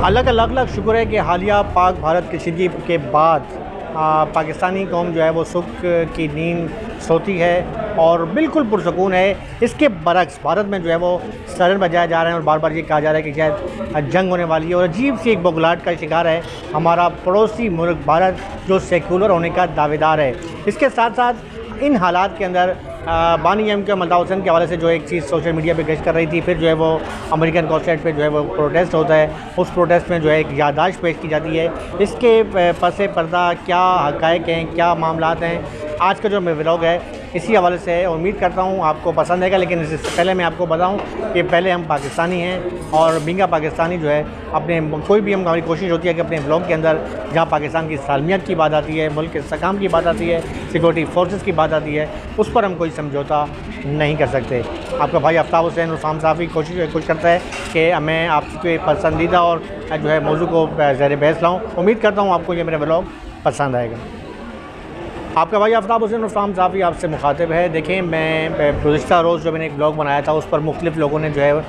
अल्लाह का लाख लाख शुक्र है कि हालिया पाक भारत कशीदगी के बाद पाकिस्तानी कौम जो है वो सुख की नींद सोती है और बिल्कुल पुरसकून है। इसके बरक्स भारत में जो है वो सायरन बजाए जा रहे हैं और बार बार ये कहा जा रहा है कि शायद जंग होने वाली है और अजीब सी एक बौखलाहट का शिकार है हमारा पड़ोसी मुल्क भारत जो सेकुलर होने का दावेदार है। इसके साथ साथ इन हालात के अंदर बानी एम के मल्ताव हुसैन के हवाले से जो एक चीज़ सोशल मीडिया पे गश्त कर रही थी, फिर जो है वो अमेरिकन कॉन्सुलेट पे जो है वो प्रोटेस्ट होता है, उस प्रोटेस्ट में जो है एक याददाश्त पेश की जाती है। इसके पसे पर्दा क्या हक़ाइक़ हैं, क्या मामलात हैं, आज का जो व्लॉग है इसी हवाले से है। उम्मीद करता हूँ आपको पसंद आएगा, लेकिन इससे पहले मैं आपको बताऊँ कि पहले हम पाकिस्तानी हैं और बिंगा पाकिस्तानी जो है अपने कोई भी हमारी कोशिश होती है कि अपने व्लॉग के अंदर जहाँ पाकिस्तान की सालमियत की बात आती है, मुल्क के इस्तेहकाम की बात आती है, सिक्योरिटी फोर्सेस की बात आती है, उस पर हम कोई समझौता नहीं कर सकते। आपका भाई आफ्ताब हुसैन उसाम साफ़ी कोशिश करता है कि मैं आपके पसंदीदा और जो है मौजू को ज़ेर बहस लाऊँ। उम्मीद करता हूँ आपको ये मेरा व्लॉग पसंद आएगा। आपका भाई आफ्ताब हुसैन उसाम साफ़ी आपसे मुखातिब है। देखें, मैं गुज़िश्ता रोज़ जो मैंने एक ब्लॉग बनाया था उस पर मुख्तलिफ़ लोगों ने जो है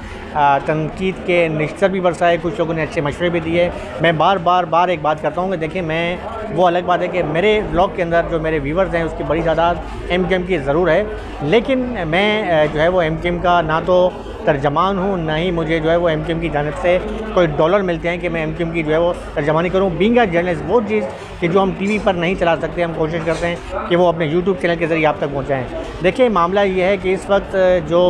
तनकीद के निश्तर भी बरसाए, कुछ लोगों ने अच्छे मशवरे भी दिए। मैं बार एक बात करता हूँ कि देखिए, मैं वो अलग बात है कि मेरे ब्लॉग के अंदर जो मेरे व्यूवर्स हैं उसकी बड़ी तादाद MKM की ज़रूर है, लेकिन मैं जो है वो MKM का ना तो तर्जमान हूँ, ना ही मुझे जो है वो MKM की जानिब से कोई डॉलर मिलते हैं कि मैं MKM की जो है वो तर्जमानी करूँ। बीइंग अ जर्नलिस्ट वो चीज़ कि जो हम TV पर नहीं चला सकते, हम कोशिश करते हैं कि वो अपने YouTube चैनल के ज़रिए आप तक पहुँचाएँ। देखिए, मामला ये है कि इस वक्त जो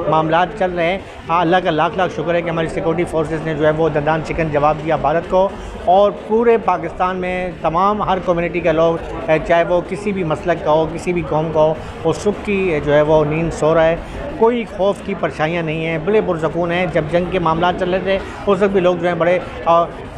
मामलात चल रहे हैं, अल्लाह का लाख लाख शुक्र है कि हमारी सिक्योरिटी फोर्सेस ने जो है वो दंदान चिकन जवाब दिया भारत को, और पूरे पाकिस्तान में तमाम हर कम्युनिटी के लोग, चाहे वो किसी भी मसलक का हो, किसी भी कौम का हो, वो सुख की जो है वो नींद सो रहा है। कोई खौफ की परेशानियाँ नहीं हैं, बड़े पुरसकून हैं। जब जंग के मामला चल रहे थे उस वक्त भी लोग जो हैं बड़े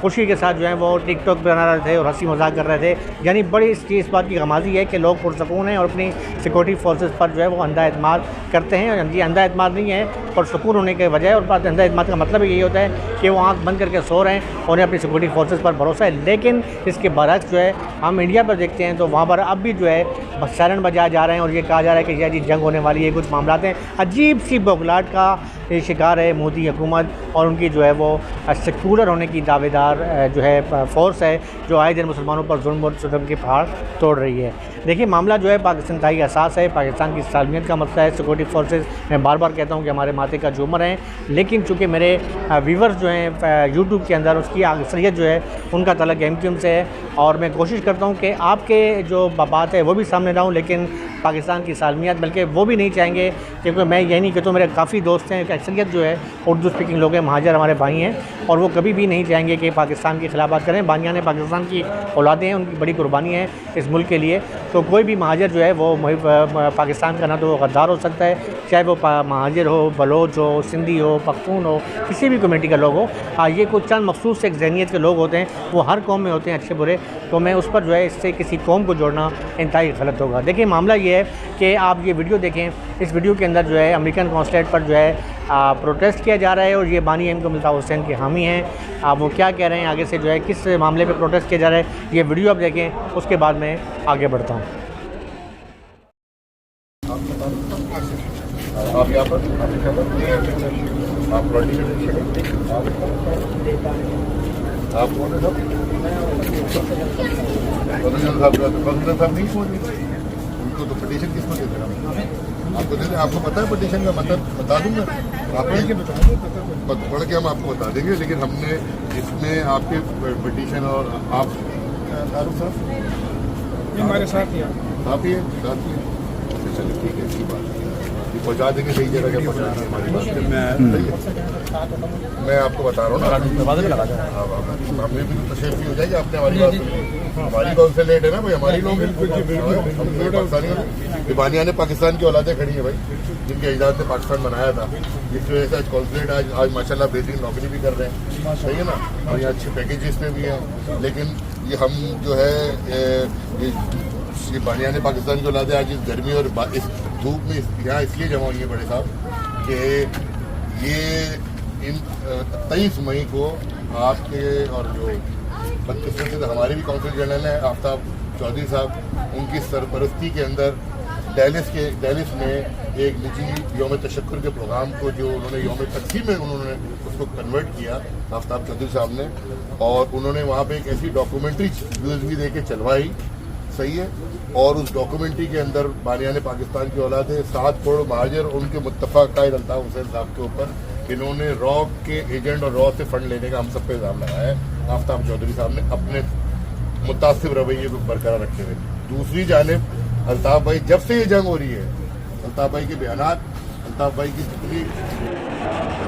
खुशी के साथ जो है वो टिकटॉक बना रहे थे और हंसी मजाक कर रहे थे। यानी बड़ी इस बात की गमाजी है कि लोग पुरसकून हैं और अपनी सिक्योरिटी फोर्सेस पर जो है वो अंधा एतमाद करते हैं। और जी, अंधा एतमाद नहीं है, पुरसकून होने के वजह, और अंधा एतमाद का मतलब यही होता है कि वो आँख बंद करके सो रहे हैं और उन्हें अपनी सिक्योरिटी फोर्सेस पर भरोसा है। लेकिन इसके बरक्स जो है हम इंडिया पर देखते हैं तो वहाँ पर अब भी जो है सायरन बजाए जा रहे हैं और ये कहा जा रहा है कि जी जंग होने वाली है। कुछ मामलात हैं, अजीब सी बौखलाहट का शिकार है मोदी हुकूमत और उनकी जो है वो सेक्युलर होने की दावेदार जो है फोर्स है, जो आए दिन मुसलमानों पर जुल्म और सितम के पहाड़ तोड़ रही है। देखिए, मामला जो है पाकिस्तान इंतहाई असास है, पाकिस्तान की सालमियत का मसला है। सिक्योरिटी फोर्सेस, मैं बार बार कहता हूँ कि हमारे माथे का झूमर हैं, लेकिन चूँकि मेरे व्यूवर्स जो हैं यूट्यूब के अंदर, उसकी अक्सरियत जो है उनका तल्लुक़ MKM से है और मैं कोशिश करता हूँ कि आपके जो बात है वो भी सामने लाऊँ, लेकिन पाकिस्तान की सालमियत बल्कि वो भी नहीं चाहेंगे, क्योंकि मैं यही नहीं कहता, मेरे काफ़ी दोस्त हैं, अक्सरियत जो है उर्दू स्पीकिंग लोग हैं, महाजर हमारे भाई हैं, और वो कभी भी नहीं चाहेंगे कि पाकिस्तान के खिलाफ बात करें। बानियान पाकिस्तान की औलादें हैं, उनकी बड़ी कुर्बानी है इस मुल्क के लिए। तो कोई भी महाजर जो है वो पाकिस्तान का ना तो गद्दार हो सकता है, चाहे वो महाजर हो, बलोच हो, सिंधी हो, पख्तून हो, किसी भी कम्युनिटी का लोग हो। ये कुछ चंद मखसूस एक ज़हनियत के लोग होते हैं, वो हर कौम में होते हैं अच्छे बुरे, तो मैं उस पर जो है इससे किसी कौम को जोड़ना इंतहाई गलत होगा। देखिए, मामला ये है कि आप ये वीडियो देखें, इस वीडियो के अंदर जो है अमेरिकन कॉन्सुलेट पर जो है प्रोटेस्ट किया जा रहा है और ये बानी एम के मल्ताव हुसैन के हामी हैं। आप वो क्या कह रहे हैं, आगे से जो है किस मामले पे प्रोटेस्ट किया जा रहा है, ये वीडियो आप देखें, उसके बाद मैं आगे बढ़ता हूँ। आप यहाँ पर आप कौन है साहब नहीं पहुँच रहे, उनको तो पटिशन किसको दे देना, आपको दे दें। आपको पता है पटिशन का मतलब, बता दूँगा आप पढ़ के हम आपको बता देंगे, लेकिन हमने इसमें आपके पटिशन और आप साहब हमारे साथ ही साथ ही चलिए ठीक है, अच्छी बात है, पहुँचा देंगे सही जगह के पहुँचा देंगे हमारी बात। मैं आपको बता रहा हूँ ना, हमें भी तशरीफ हो जाएगी, आपने हमारी बात हमारी कौन से लेट है ना भाई, हमारी लोग बानिया ने पाकिस्तान की औलादें खड़ी है भाई, जिनके अजदाद ने पाकिस्तान बनाया था, जिसकी वजह से आज कॉन्सुलेट आज माशाल्लाह बेहतरीन नौकरी भी कर रहे हैं, सही है ना, और यहाँ अच्छे पैकेजेस पे भी हैं। लेकिन ये हम जो है ये बानिया ने पाकिस्तान की औलादें आज इस गर्मी और इस धूप में यहाँ इसलिए जमा हुई है बड़े साहब कि ये इन 23 मई को आपके और जो बदकिस्मती से हमारे भी काउंसिल जनरल हैं आफ्ताब चौधरी साहब, उनकी सरपरस्ती के अंदर डेलिस में एक निजी योम तशक्कुर के प्रोग्राम को जो उन्होंने योम तकसीम में उन्होंने उसको कन्वर्ट किया आफ्ताब चौधरी साहब ने, और उन्होंने वहाँ पे एक ऐसी डॉक्यूमेंट्री यूएसबी दे के चलवाई, सही है। और उस डॉक्यूमेंट्री के अंदर बानियान पाकिस्तान की औलाद है 7 करोड़ महाजर उनके मुत्तफ़ा कायद अल्ताफ़ हुसैन साहब के ऊपर इन्होंने रॉ के एजेंट और रॉ से फंड लेने का हम सब पे इल्ज़ाम लगाया है आफ्ताब चौधरी साहब ने अपने मुतासिब रवैये को बरकरार रखते हुए। दूसरी जानिब अल्ताफ़ भाई, जब से ये जंग हो रही है, अल्ताफ़ भाई के बयानात, अल्ताफ़ भाई की जितनी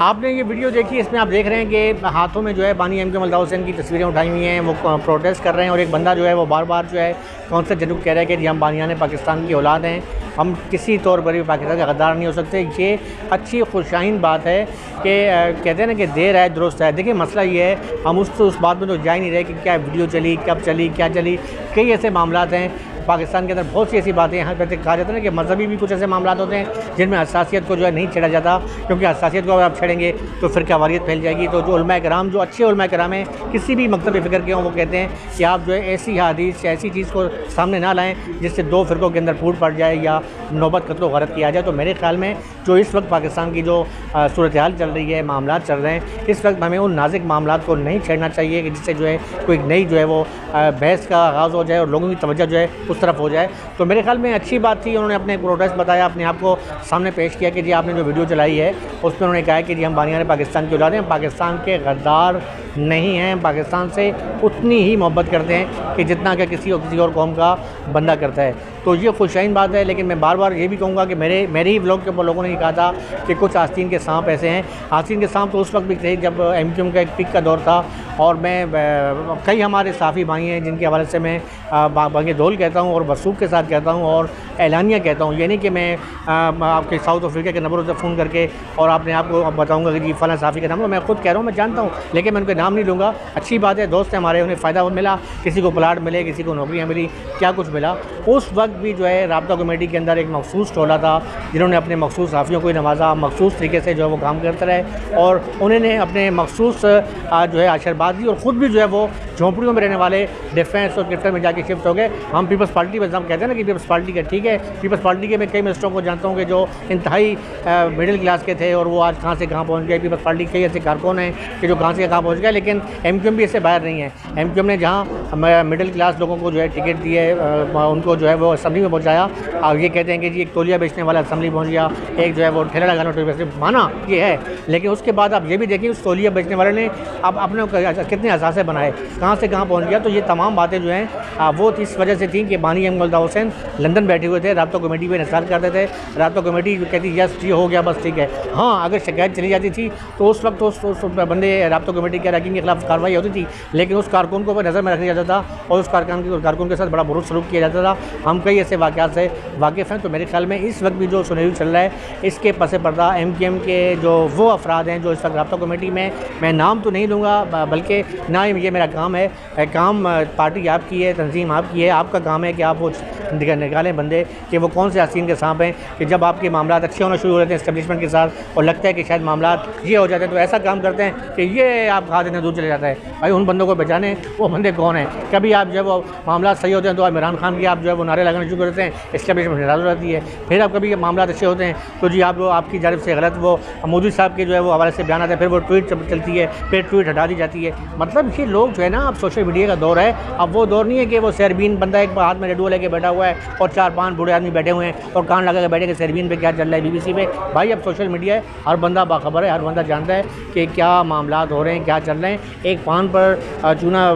आपने ये वीडियो देखी, इसमें आप देख रहे हैं कि हाथों में जो है बानी एम के अल्ताफ़ हुसैन की तस्वीरें उठाई हुई हैं, वो प्रोटेस्ट कर रहे हैं और एक बंदा जो है वो बार बार जो है कौंसल जनूब कह रहा है कि जी हम बानियान पाकिस्तान की औलाद हैं, हम किसी तौर पर भी पाकिस्तान के गद्दार नहीं हो सकते। ये अच्छी खुशाइन बात है कि कहते हैं ना कि देर है दुरुस्त है। देखिए मसला ये है, हम उस बात में तो जा ही नहीं रहे कि क्या वीडियो चली, कब चली, क्या चली। कई ऐसे मामलात हैं पाकिस्तान के अंदर, बहुत सी ऐसी बातें यहाँ पर कहा जाता है ना कि मजहबी भी कुछ ऐसे मामला होते हैं जिनमें हसासियत को जो है नहीं छेड़ा जाता, क्योंकि हसासियत को अगर आप छेड़ेंगे तो फिर फ़िरकावारियत फैल जाएगी। तो जो उलमा कराम, जो अच्छे उलमा कराम हैं, किसी भी मकतब फ़िक्र के हों, वो कहते हैं कि आप जो है ऐसी हदीस या ऐसी चीज़ को सामने ना लाएँ जिससे 2 फ़िरक़ों के अंदर फूट पड़ जाए या नौबत कत्ल गरत किया जाए। तो मेरे ख्याल में जो इस वक्त पाकिस्तान की जो सूरत हाल चल रही है, मामला चल रहे हैं, इस वक्त हमें उन नाजुक मामला को नहीं छेड़ना चाहिए कि जिससे जो है कोई नई जो है वो बहस का आगाज़ हो जाए और लोगों की तवज्जो जो है उस तरफ हो जाए। तो मेरे ख्याल में अच्छी बात थी, उन्होंने अपने प्रोटेस्ट बताया, अपने आप को सामने पेश किया कि जी आपने जो वीडियो चलाई है उसमें उन्होंने कहा कि जी हम बानियान पाकिस्तान की औलाद हैं, पाकिस्तान के गद्दार नहीं हैं, पाकिस्तान से उतनी ही मोहब्बत करते हैं कि जितना कि किसी और कौम का बंदा करता है। तो ये खुशाइन बात है। लेकिन मैं बार बार ये भी कहूँगा कि मेरे ही व्लॉग के ऊपर लोगों ने ये कहा था कि कुछ आस्तीन के सांप ऐसे हैं। आस्तीन के सांप तो उस वक्त भी थे जब एमक्यूएम का एक पीक का दौर था, और मैं कई हमारे साफ़ी भाई हैं जिनके हवाले से मैं बांगे दौल कहता हूँ और वसूख के साथ कहता हूँ और एलानिया कहता हूँ। ये नहीं कि मैं आपके साउथ अफ्रीका के नंबरों से फ़ोन करके और आपने आपको बताऊँगा कि जी फ़लाँ साफ़ी का नाम, मैं खुद कह रहा हूँ, मैं जानता हूँ, लेकिन मैं उनके नाम नहीं लूँगा। अच्छी बात है, दोस्त हैं हमारे, उन्हें फ़ायदा मिला, किसी को प्लाट मिले, किसी को नौकरियाँ मिली, क्या कुछ मिला। उस वक्त भी जो है राब्ता कमेटी के अंदर एक मखसूस टोला था जिन्होंने अपने मखसूस साफ़ियों को नवाजा, मखसूस तरीके से जो है वो काम करते रहे और उन्होंने अपने मखसूस जो है आशीर्वाद दी और ख़ुद भी जो है वो झोंपड़ियों में रहने वाले डिफेंस और क्रिकेट में जाके शिफ्ट हो गए। हम पीपल्स पार्टी में हम कहते हैं ना कि पीपल्स पार्टी का ठीक है, पीपल्स पार्टी के मैं कई मिनिस्टरों को जानता हूँ कि जो इंतहाई मिडिल क्लास के थे और वो आज कहाँ से कहाँ पहुँच गए। पीपल्स पार्टी के कई ऐसे कारकुन हैं कि जो कहाँ से कहाँ पहुँच गए, लेकिन एमक्यूएम भी इससे बाहर नहीं है। एमक्यूएम ने जहाँ मिडिल क्लास लोगों को जो है टिकट दिए, उनको जो है वो असम्बली में पहुँचाया। और ये कहते हैं कि जी एक तौलिया बेचने वाला असम्बली पहुँच गया, एक जो है वो ठेला लगाना माना ये है, लेकिन उसके बाद आप ये भी देखिए उस तौलिया बेचने वाले ने अब अपने कितने असासे बनाए, कहाँ से कहाँ पहुँच गया। तो ये तमाम बातें जो हैं वो इस वजह से थी कि बानी एम अल्ताफ़ हुसैन लंदन बैठे हुए थे, राब्ता कमेटी पे इंतज़ार करते थे। राब्ता कमेटी कहती यस जी हो गया, बस ठीक है। हाँ, अगर शिकायत चली जाती थी तो उस वक्त उस बंदे राब्ता कमेटी के अरकान के खिलाफ कार्रवाई होती थी, लेकिन उस कारकुन को नज़र में रखा जाता था और उस कारकुन के साथ बड़ा बुरा सलूक किया जाता था। हम कई ऐसे वाक़यात से वाकिफ़ हैं। तो मेरे ख्याल में इस वक्त भी जो सुनहरी चल रहा है, इसके पस पर्दा एमक्यूएम के जो वो अफराद हैं जो इस वक्त राब्ता कमेटी में, मैं नाम तो नहीं लूँगा, बल्कि ना ये मेरा काम है, काम पार्टी आपकी है, तंजीम आपकी है, आपका काम है कि आप वो निकालें बंदे कि वो कौन से आस्तीन के सांप हैं कि जब आपके मामला अच्छे होना शुरू हो जाते हैं इस्टेब्लिशमेंट के साथ और लगता है कि शायद मामला ये हो जाते हैं, तो ऐसा काम करते हैं कि ये आप खा देने दूर चले जाता है। भाई उन बंदों को पहचाने वो बंदे कौन हैं। कभी आप जब वो मामला सही होते हैं तो इमरान खान की आप जो है वो नारे लगाना शुरू करते हैं, इस्टेब्लिशमेंट नाराज़ हो जाती है। फिर आप कभी मामला अच्छे होते हैं तो जी आप आपकी जानिब से गलत वो मोदी साहब के जो है वो हवाले से बयान आते हैं, फिर वो ट्वीट चलती है, फिर ट्वीट हटा दी जाती है। मतलब ये लोग जो है ना, अब सोशल मीडिया का दौर है, अब वो दौर नहीं है कि वो सरबीन बंदा एक हाथ में रेडियो लेके बैठा हुआ है और 4-5 बूढ़े आदमी बैठे हुए हैं और कान लगा के बैठे कि सरबीन पे क्या चल रहा है, BBC पे। भाई अब सोशल मीडिया है, हर बंदा बाखबर है, हर बंदा जानता है कि क्या मामला हो रहे हैं, क्या चल रहे हैं। एक पान पर चूना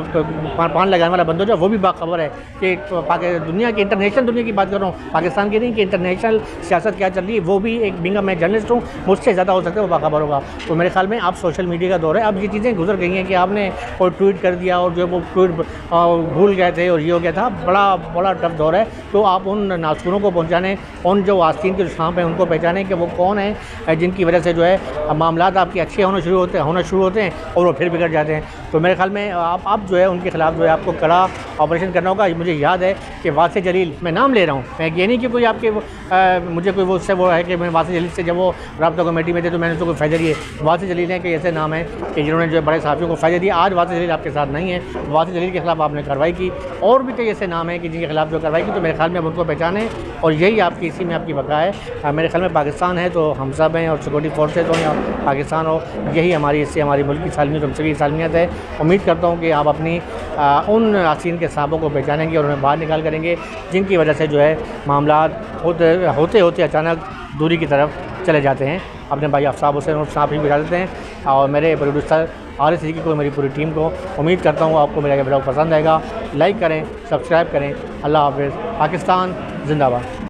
पान लगाने वाला बंदा जो वो भी बाखबर है कि दुनिया की इंटरनेशनल दुनिया की बात कर रहा हूँ, पाकिस्तान की नहीं, कि इंटरनेशनल सियासत क्या चल रही है, वो भी एक बिंगा मैं जर्नलिस्ट हूँ, मुझसे ज़्यादा हो सकता है वो बाखबर होगा। तो मेरे ख्याल में अब सोशल मीडिया का दौर है, अब ये चीज़ें गुजर गई हैं कि आपने कोई ट्वीट कर दिया और जो वो ट्वीट भूल गए थे और ये हो गया था। बड़ा टफ दौर है। तो आप उन नासूरों को पहुँचाने, उन जो आस्तीन के सांप हैं उनको पहचानें कि वो कौन है जिनकी वजह से जो है मामला आपके अच्छे होना शुरू होते हैं और वो फिर बिगड़ जाते हैं। तो मेरे ख्याल में आप जो है उनके ख़िलाफ़ जो है आपको कड़ा ऑपरेशन करना होगा। मुझे याद है कि वासी जलील, मैं नाम ले रहा हूँ, मैं ये नहीं कि कोई आपके मुझे कोई वो उससे वो है कि मैं वासी जलील से जब वो राब्ता कमेटी में थे तो मैंने उसको कोई फ़ायदा दिए। वासी जलील हैं कि ऐसे नाम है कि जिन्होंने जो है बड़े सहाफ़ियों को फ़ायदा दिया। आज वासी जलील आपके साथ नहीं है, वासी जलील के ख़िलाफ़ आपने कार्रवाई की, और भी कई ऐसे नाम हैं कि जिनके खिलाफ़ जो कार्रवाई की। तो मेरे ख्याल में अब उनको पहचानें और यही आपकी इसी में आपकी बका है। मेरे ख्याल में पाकिस्तान है तो हम सब हैं, और सिक्योरिटी फोर्सेज हो या पाकिस्तान हो, यही हमारी इससे हमारी मुल्क की सालमियत हम सभी सालमियत है। उम्मीद करता हूँ कि आप अपनी उन आसीन के साहबों को पहचानेंगे और उन्हें बाहर निकाल करेंगे जिनकी वजह से जो है मामलात होते होते अचानक दूरी की तरफ चले जाते हैं। अपने भाई आफ्ताब हुसैन और साहब ही बिठा देते हैं और मेरे प्रोड्यूसर आरिफ सिद्दीकी को, मेरी पूरी टीम को। उम्मीद करता हूँ आपको मेरा ये ब्लॉग पसंद आएगा। लाइक करें, सब्सक्राइब करें। अल्लाह हाफ़िज़। पाकिस्तान जिंदाबाद।